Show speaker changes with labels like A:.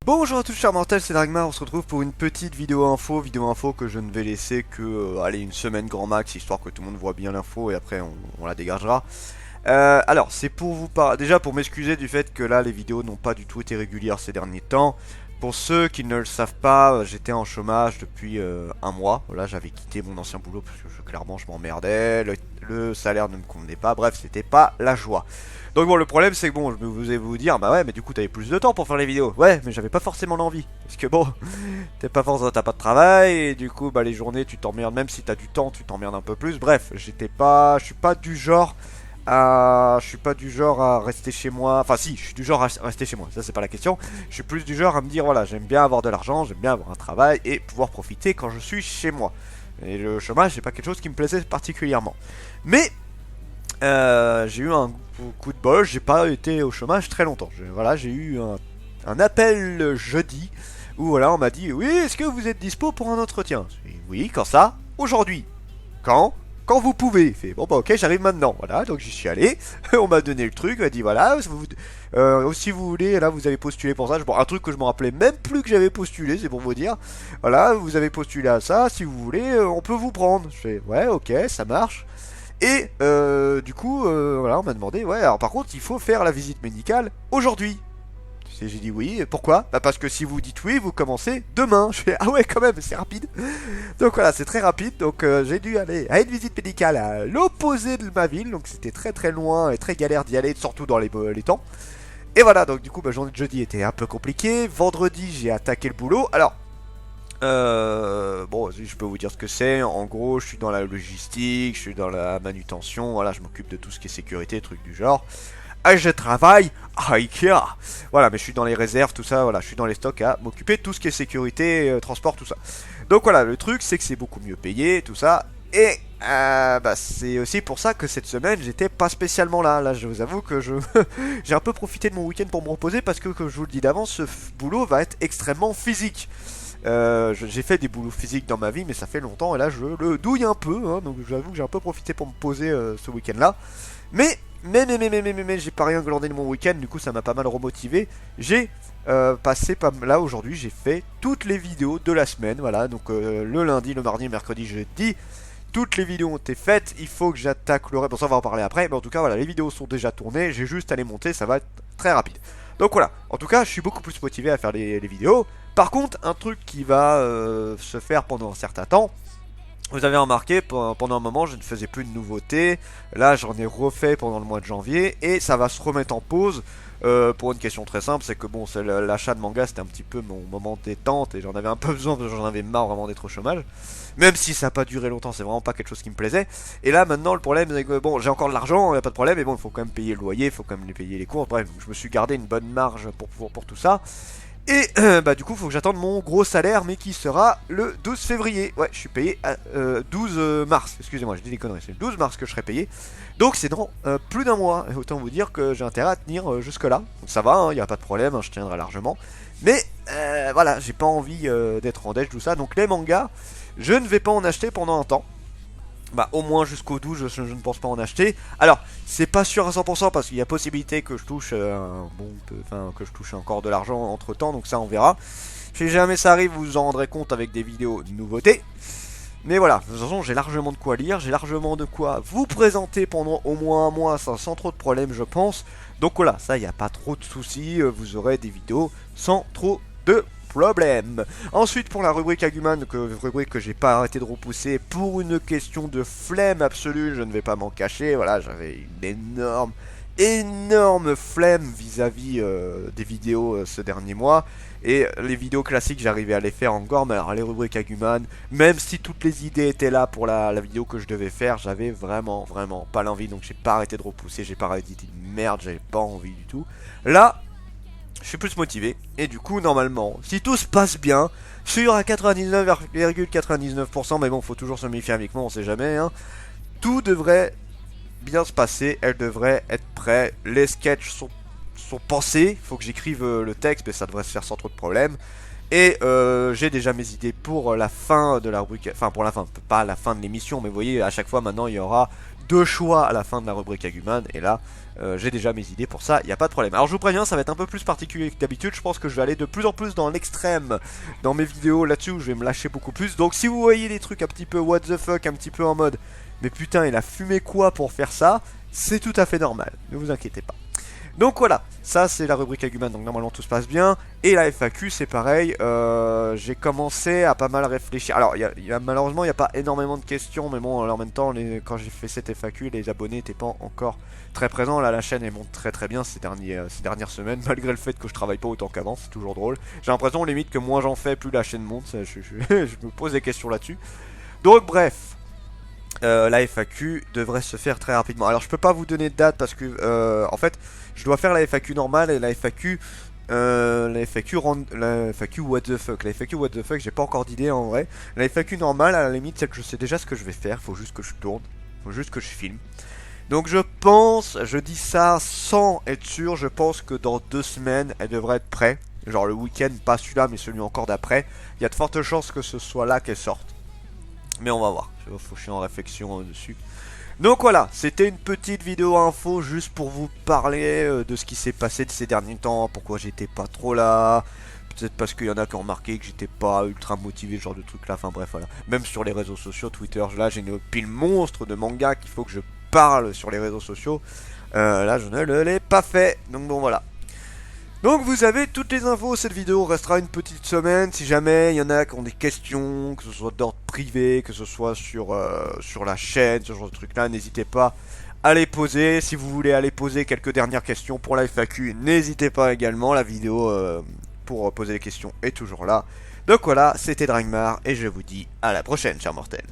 A: Bonjour à tous chers mortels, c'est Dragmar, on se retrouve pour une petite vidéo info que je ne vais laisser que allez, une semaine grand max, histoire que tout le monde voit bien l'info et après on la dégagera. Alors c'est pour vous parler, déjà pour m'excuser du fait que là les vidéos n'ont pas du tout été régulières ces derniers temps. Pour ceux qui ne le savent pas, j'étais en chômage depuis un mois. Voilà, j'avais quitté mon ancien boulot parce que clairement je m'emmerdais, le salaire ne me convenait pas, bref c'était pas la joie. Donc bon, le problème c'est que bon, je vais vous dire, bah ouais, mais du coup t'avais plus de temps pour faire les vidéos. Ouais, mais j'avais pas forcément l'envie. Parce que bon, t'as pas de travail, et du coup, bah les journées tu t'emmerdes, même si t'as du temps, tu t'emmerdes un peu plus. Bref, je suis pas du genre à rester chez moi. Enfin si, je suis du genre à rester chez moi, ça c'est pas la question. Je suis plus du genre à me dire, voilà, j'aime bien avoir de l'argent, j'aime bien avoir un travail et pouvoir profiter quand je suis chez moi. Et le chômage, c'est pas quelque chose qui me plaisait particulièrement. Mais j'ai eu un coup de bol, j'ai pas été au chômage très longtemps. Voilà, j'ai eu un appel jeudi où voilà, on m'a dit oui, est-ce que vous êtes dispo pour un entretien? Oui, quand ça? Aujourd'hui. Quand? Quand vous pouvez. Il fait bon bah ok, j'arrive maintenant. Voilà, donc j'y suis allé. On m'a donné le truc, on m'a dit voilà, si vous voulez, là vous avez postulé pour ça. Bon, un truc que je me rappelais même plus que j'avais postulé, c'est pour vous dire. Voilà, vous avez postulé à ça, si vous voulez, on peut vous prendre. Je fais ouais, ok, ça marche. Et du coup, voilà, on m'a demandé, ouais, alors par contre, il faut faire la visite médicale aujourd'hui. J'ai dit oui, pourquoi? Bah parce que si vous dites oui, vous commencez demain. Je fais ah ouais, quand même, c'est rapide. Donc voilà, c'est très rapide. Donc j'ai dû aller à une visite médicale à l'opposé de ma ville. Donc c'était très très loin et très galère d'y aller, surtout dans les temps. Et voilà, donc du coup, ma journée de jeudi était un peu compliquée. Vendredi, j'ai attaqué le boulot. Alors, bon, je peux vous dire ce que c'est. En gros, je suis dans la logistique, je suis dans la manutention. Voilà, je m'occupe de tout ce qui est sécurité, trucs du genre. Et je travaille à Ikea. Voilà, mais je suis dans les réserves, tout ça. Voilà, je suis dans les stocks à m'occuper de tout ce qui est sécurité, transport, tout ça. Donc voilà, le truc, c'est que c'est beaucoup mieux payé, tout ça. Et bah, c'est aussi pour ça que cette semaine, j'étais pas spécialement là. Là, je vous avoue que j'ai un peu profité de mon week-end pour me reposer parce que, comme je vous le dis d'avance, ce boulot va être extrêmement physique. J'ai fait des boulots physiques dans ma vie, mais ça fait longtemps et là je le douille un peu, hein, donc j'avoue que j'ai un peu profité pour me poser ce week-end là. Mais j'ai pas rien glandé de mon week-end, du coup ça m'a pas mal remotivé. J'ai passé là aujourd'hui, j'ai fait toutes les vidéos de la semaine, voilà, donc le lundi, le mardi, le mercredi, jeudi. Toutes les vidéos ont été faites, il faut que j'attaque le reste, bon ça on va en parler après, mais en tout cas voilà, les vidéos sont déjà tournées, j'ai juste à les monter, ça va être très rapide. Donc voilà, en tout cas je suis beaucoup plus motivé à faire les vidéos. Par contre, un truc qui va se faire pendant un certain temps, vous avez remarqué, pendant un moment je ne faisais plus de nouveautés, là j'en ai refait pendant le mois de janvier, et ça va se remettre en pause. Pour une question très simple, c'est que bon, l'achat de manga c'était un petit peu mon moment détente et j'en avais un peu besoin parce que j'en avais marre vraiment d'être au chômage. Même si ça n'a pas duré longtemps, c'est vraiment pas quelque chose qui me plaisait. Et là maintenant le problème c'est que bon, j'ai encore de l'argent, y a pas de problème, mais bon, il faut quand même payer le loyer, il faut quand même payer les cours. Bref, je me suis gardé une bonne marge pour tout ça. Et bah du coup faut que j'attende mon gros salaire, mais qui sera le 12 février. Ouais, je suis payé à 12 mars, excusez-moi, je dis des conneries, c'est le 12 mars que je serai payé. Donc c'est dans plus d'un mois, et autant vous dire que j'ai intérêt à tenir jusque là. Donc ça va, il n'y a pas de problème, hein, je tiendrai largement. Mais voilà, j'ai pas envie d'être en dèche, tout ça. Donc les mangas, je ne vais pas en acheter pendant un temps. Bah au moins jusqu'au 12 je ne pense pas en acheter. Alors c'est pas sûr à 100% parce qu'il y a possibilité que je touche que je touche encore de l'argent entre temps, donc ça on verra. Si jamais ça arrive, vous vous en rendrez compte avec des vidéos de nouveautés. Mais voilà, de toute façon j'ai largement de quoi lire, j'ai largement de quoi vous présenter pendant au moins un mois sans trop de problèmes je pense. Donc voilà, ça il n'y a pas trop de soucis, vous aurez des vidéos sans trop de problème. Ensuite pour la rubrique Aguman, rubrique que j'ai pas arrêté de repousser pour une question de flemme absolue, je ne vais pas m'en cacher, voilà, j'avais une énorme flemme vis-à-vis des vidéos ce dernier mois. Et les vidéos classiques j'arrivais à les faire encore, mais alors les rubriques Aguman, même si toutes les idées étaient là pour la vidéo que je devais faire, j'avais vraiment pas l'envie, donc j'ai pas arrêté de repousser, j'ai pas arrêté de dire merde, j'avais pas envie du tout. Là je suis plus motivé, et du coup normalement, si tout se passe bien, sur à 99,99%, mais bon faut toujours se méfier avec moi, on sait jamais, hein, tout devrait bien se passer, elle devrait être prête, les sketchs sont pensés, il faut que j'écrive le texte, mais ça devrait se faire sans trop de problèmes. Et j'ai déjà mes idées pour la fin de la rubrique, enfin pour la fin, pas la fin de l'émission, mais vous voyez, à chaque fois maintenant il y aura deux choix à la fin de la rubrique Aguman, et là j'ai déjà mes idées pour ça, il n'y a pas de problème. Alors je vous préviens, ça va être un peu plus particulier que d'habitude, je pense que je vais aller de plus en plus dans l'extrême dans mes vidéos là-dessus, où je vais me lâcher beaucoup plus. Donc si vous voyez des trucs un petit peu what the fuck, un petit peu en mode, mais putain il a fumé quoi pour faire ça, c'est tout à fait normal, ne vous inquiétez pas. Donc voilà, ça c'est la rubrique Aguman, donc normalement tout se passe bien. Et la FAQ c'est pareil, j'ai commencé à pas mal réfléchir. Alors malheureusement il n'y a pas énormément de questions, mais bon en même temps quand j'ai fait cette FAQ les abonnés n'étaient pas encore très présents. Là la chaîne elle monte très très bien ces dernières semaines, malgré le fait que je travaille pas autant qu'avant, c'est toujours drôle. J'ai l'impression limite que moins j'en fais plus la chaîne monte, je me pose des questions là-dessus. Donc bref. La FAQ devrait se faire très rapidement. Alors je peux pas vous donner de date parce que en fait je dois faire la FAQ normale et la FAQ what the fuck. La FAQ what the fuck, j'ai pas encore d'idée en vrai. La FAQ normale, à la limite, c'est que je sais déjà ce que je vais faire. Faut juste que je tourne, faut juste que je filme. Donc je pense, je dis ça sans être sûr, je pense que dans 2 semaines elle devrait être prête. Genre le week-end, pas celui-là mais celui encore d'après. Il y a de fortes chances que ce soit là qu'elle sorte. Mais on va voir, faut que je suis en réflexion dessus. Donc voilà, c'était une petite vidéo info juste pour vous parler de ce qui s'est passé de ces derniers temps, pourquoi j'étais pas trop là, peut-être parce qu'il y en a qui ont remarqué que j'étais pas ultra motivé, ce genre de truc là, enfin bref voilà. Même sur les réseaux sociaux, Twitter, là j'ai une pile monstre de manga qu'il faut que je parle sur les réseaux sociaux, là je ne l'ai pas fait, donc bon voilà. Donc vous avez toutes les infos, cette vidéo restera une petite semaine, si jamais il y en a qui ont des questions, que ce soit d'ordre privé, que ce soit sur la chaîne, ce genre de trucs là, n'hésitez pas à les poser. Si vous voulez aller poser quelques dernières questions pour la FAQ, n'hésitez pas également, la vidéo pour poser les questions est toujours là. Donc voilà, c'était Dragmar et je vous dis à la prochaine, chers mortels.